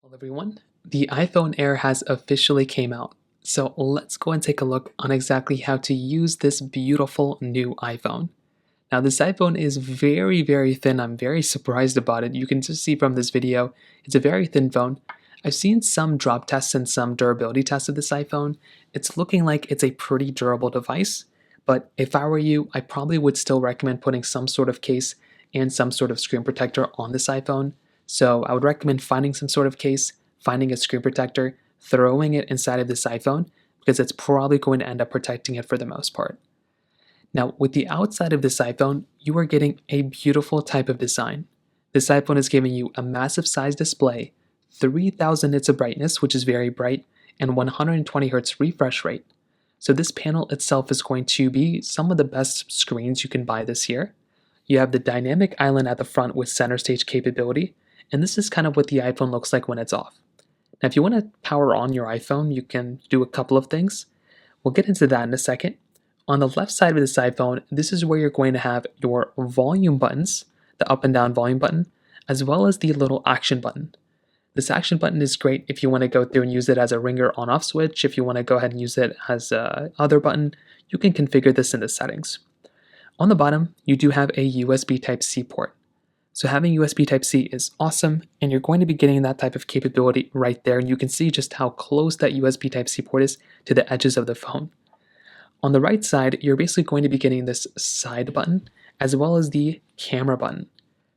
Hello everyone, the iPhone Air has officially came out, so let's go and take a look on exactly how to use this beautiful new iPhone. Now this iPhone is very thin. I'm very surprised about it. You can just see from this video, it's a very thin phone. I've seen some drop tests and some durability tests of this iPhone. It's looking like it's a pretty durable device, but if I were you, I probably would still recommend putting some sort of case and some sort of screen protector on this iPhone. So I would recommend finding some sort of case, finding a screen protector, throwing it inside of this iPhone, because it's probably going to end up protecting it for the most part. Now, with the outside of this iPhone, you are getting a beautiful type of design. This iPhone is giving you a massive size display, 3000 nits of brightness, which is very bright, and 120 Hz refresh rate. So this panel itself is going to be some of the best screens you can buy this year. You have the dynamic island at the front with center stage capability, and this is kind of what the iPhone looks like when it's off. Now, if you want to power on your iPhone, you can do a couple of things. We'll get into that in a second. On the left side of this iPhone, this is where you're going to have your volume buttons, the up and down volume button, as well as the little action button. This action button is great if you want to go through and use it as a ringer on-off switch. If you want to go ahead and use it as a other button, you can configure this in the settings. On the bottom, you do have a USB Type-C port. So having USB Type-C is awesome, and you're going to be getting that type of capability right there, and you can see just how close that USB Type-C port is to the edges of the phone. On the right side, you're basically going to be getting this side button, as well as the camera button.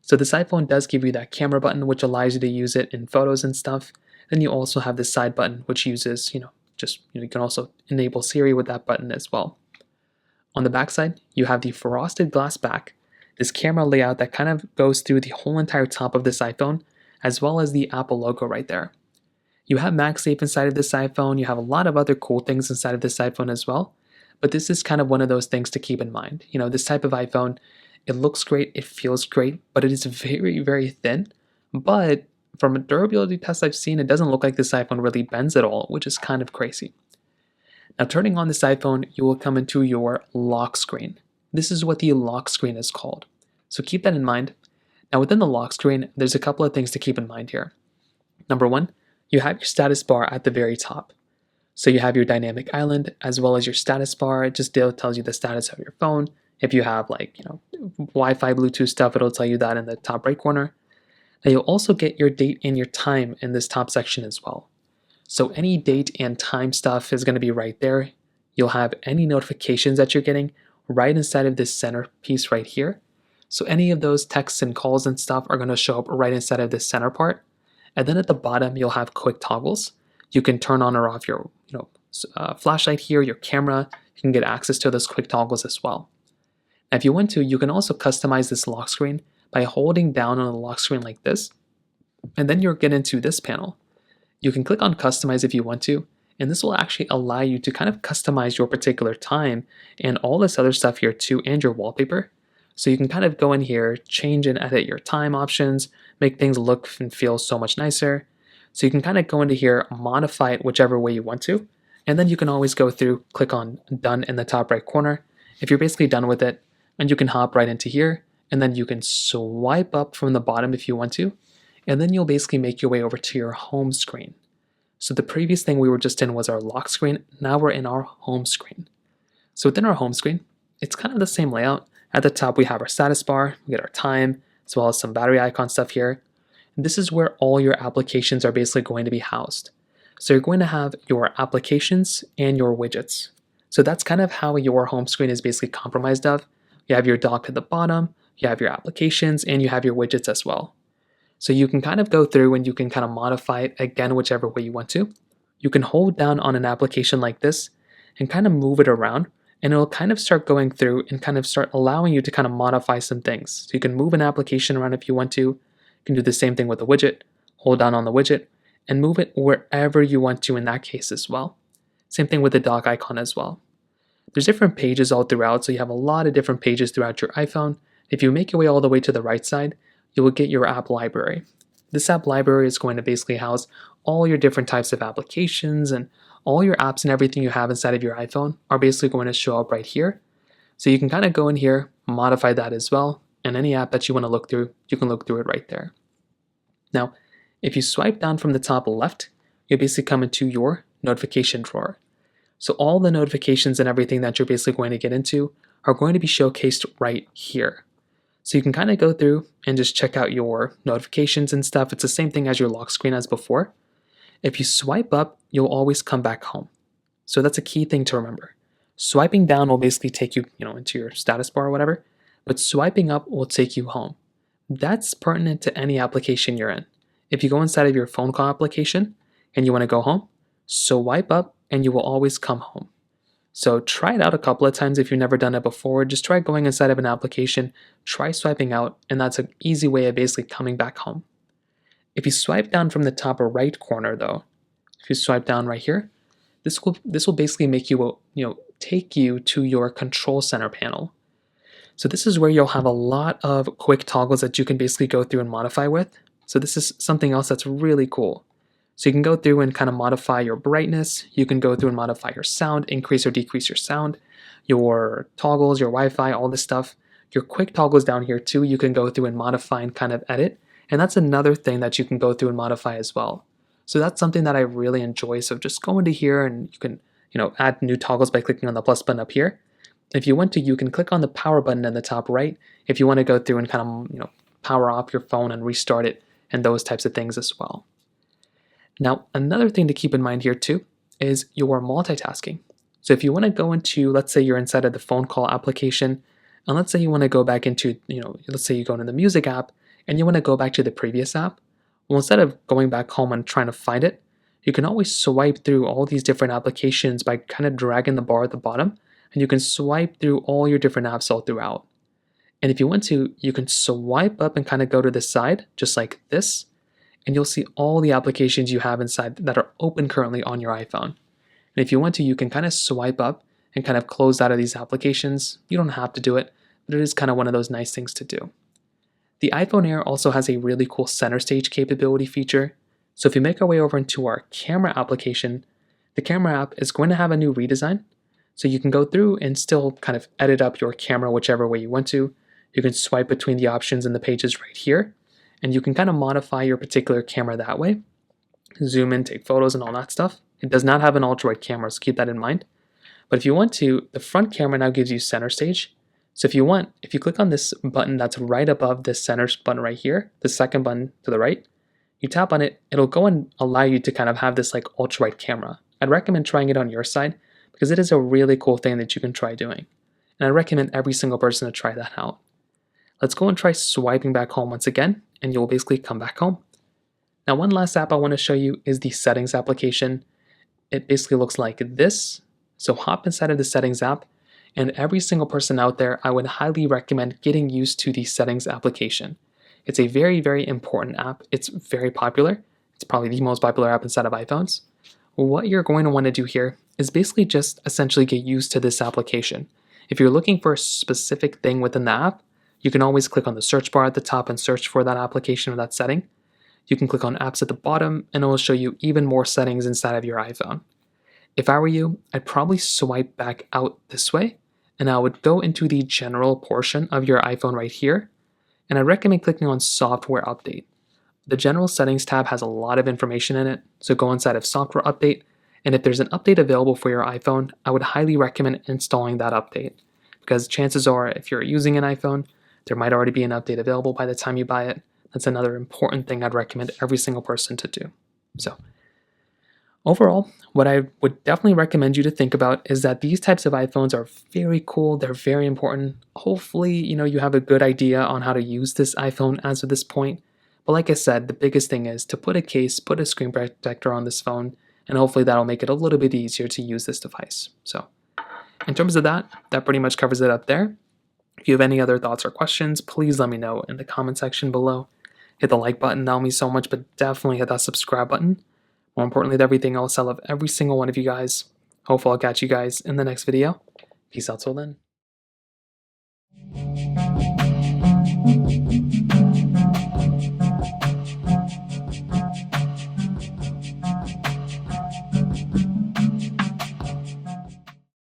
So this iPhone does give you that camera button, which allows you to use it in photos and stuff. Then you also have this side button, which uses, you can also enable Siri with that button as well. On the back side, you have the frosted glass back, this camera layout that kind of goes through the whole entire top of this iPhone, as well as the Apple logo right there. You have MagSafe inside of this iPhone. You have a lot of other cool things inside of this iPhone as well. But this is kind of one of those things to keep in mind. This type of iPhone, it looks great, it feels great, but it is very thin. But from a durability test I've seen, it doesn't look like this iPhone really bends at all, which is kind of crazy. Now, turning on this iPhone, you will come into your lock screen. This is what the lock screen is called. So keep that in mind. Now, within the lock screen, there's a couple of things to keep in mind here. Number one, you have your status bar at the very top. So you have your dynamic island as well as your status bar. It just tells you the status of your phone. If you have Wi-Fi, Bluetooth stuff, it'll tell you that in the top right corner. Now you'll also get your date and your time in this top section as well. So any date and time stuff is going to be right there. You'll have any notifications that you're getting right inside of this center piece right here. So any of those texts and calls and stuff are going to show up right inside of this center part. And then at the bottom, you'll have quick toggles. You can turn on or off your flashlight here, your camera. You can get access to those quick toggles as well. Now, if you want to, you can also customize this lock screen by holding down on the lock screen like this. And then you'll get into this panel. You can click on customize if you want to, and this will actually allow you to kind of customize your particular time and all this other stuff here too, and your wallpaper. So you can kind of go in here, change and edit your time options, make things look and feel so much nicer. So you can kind of go into here, modify it whichever way you want to, and then you can always go through, click on done in the top right corner if you're basically done with it, and you can hop right into here, and then you can swipe up from the bottom if you want to, and then you'll basically make your way over to your home screen. So the previous thing we were just in was our lock screen. Now we're in our home screen. So within our home screen, it's kind of the same layout. At the top, we have our status bar, we get our time, as well as some battery icon stuff here. And this is where all your applications are basically going to be housed. So you're going to have your applications and your widgets. So that's kind of how your home screen is basically comprised of. You have your dock at the bottom, you have your applications, and you have your widgets as well. So you can kind of go through and you can kind of modify it again whichever way you want to. You can hold down on an application like this and kind of move it around, and it'll kind of start going through and kind of start allowing you to kind of modify some things. So you can move an application around if you want to. You can do the same thing with a widget, hold down on the widget, and move it wherever you want to in that case as well. Same thing with the dock icon as well. There's different pages all throughout, so you have a lot of different pages throughout your iPhone. If you make your way all the way to the right side, you will get your app library. This app library is going to basically house all your different types of applications, and all your apps and everything you have inside of your iPhone are basically going to show up right here. So you can kind of go in here, modify that as well, and any app that you want to look through, you can look through it right there. Now, If you swipe down from the top left, you'll basically come into your notification drawer. So all the notifications and everything that you're basically going to get into are going to be showcased right here. So you can kind of go through and just check out your notifications and stuff. It's the same thing as your lock screen as before. If you swipe up, you'll always come back home. So that's a key thing to remember. Swiping down will basically take you, into your status bar or whatever, but swiping up will take you home. That's pertinent to any application you're in. If you go inside of your phone call application and you want to go home, swipe up and you will always come home. So try it out a couple of times if you've never done it before. Just try going inside of an application, try swiping out, and that's an easy way of basically coming back home. If you swipe down from the top right corner though, if you swipe down right here, this will basically make you, take you to your control center panel. So this is where you'll have a lot of quick toggles that you can basically go through and modify with. So this is something else that's really cool. So you can go through and kind of modify your brightness. You can go through and modify your sound, increase or decrease your sound, your toggles, your Wi-Fi, all this stuff. Your quick toggles down here too, you can go through and modify and kind of edit. And that's another thing that you can go through and modify as well. So that's something that I really enjoy. So just go into here and you can, add new toggles by clicking on the plus button up here. If you want to, you can click on the power button in the top right if you want to go through and kind of, power off your phone and restart it and those types of things as well. Now, another thing to keep in mind here too is your multitasking. So if you want to go into, let's say you're inside of the phone call application, and let's say you want to go back into, let's say you go into the music app and you want to go back to the previous app. Well, instead of going back home and trying to find it, you can always swipe through all these different applications by kind of dragging the bar at the bottom, and you can swipe through all your different apps all throughout. And if you want to, you can swipe up and kind of go to the side, just like this, and you'll see all the applications you have inside that are open currently on your iPhone. And if you want to, you can kind of swipe up and kind of close out of these applications. You don't have to do it, but it is kind of one of those nice things to do. The iPhone Air also has a really cool center stage capability feature. So if you make our way over into our camera application, the camera app is going to have a new redesign. So you can go through and still kind of edit up your camera whichever way you want to. You can swipe between the options and the pages right here, and you can kind of modify your particular camera that way. Zoom in, take photos, and all that stuff. It does not have an ultra-wide camera, so keep that in mind. But if you want to, the front camera now gives you center stage. So if you want, if you click on this button that's right above this center button right here, the second button to the right, you tap on it, it'll go and allow you to kind of have this like ultra-wide camera. I'd recommend trying it on your side because it is a really cool thing that you can try doing. And I recommend every single person to try that out. Let's go and try swiping back home once again, and you'll basically come back home. Now, one last app I want to show you is the settings application. It basically looks like this. So hop inside of the settings app, and every single person out there, I would highly recommend getting used to the settings application. It's a very, very important app. It's very popular. It's probably the most popular app inside of iPhones. What you're going to want to do here is basically just essentially get used to this application. If you're looking for a specific thing within the app, you can always click on the search bar at the top and search for that application or that setting. You can click on apps at the bottom and it will show you even more settings inside of your iPhone. If I were you, I'd probably swipe back out this way and I would go into the general portion of your iPhone right here, and I recommend clicking on software update. The general settings tab has a lot of information in it, so go inside of software update, and if there's an update available for your iPhone, I would highly recommend installing that update, because chances are if you're using an iPhone, there might already be an update available by the time you buy it. That's another important thing I'd recommend every single person to do. So overall, what I would definitely recommend you to think about is that these types of iPhones are very cool. They're very important. Hopefully, you have a good idea on how to use this iPhone as of this point. But like I said, the biggest thing is to put a case, put a screen protector on this phone, and hopefully that'll make it a little bit easier to use this device. So in terms of that pretty much covers it up there. If you have any other thoughts or questions, please let me know in the comment section below. Hit the like button, that'll mean so much, but definitely hit that subscribe button. More importantly than everything else, I love every single one of you guys. Hopefully I'll catch you guys in the next video. Peace out till then.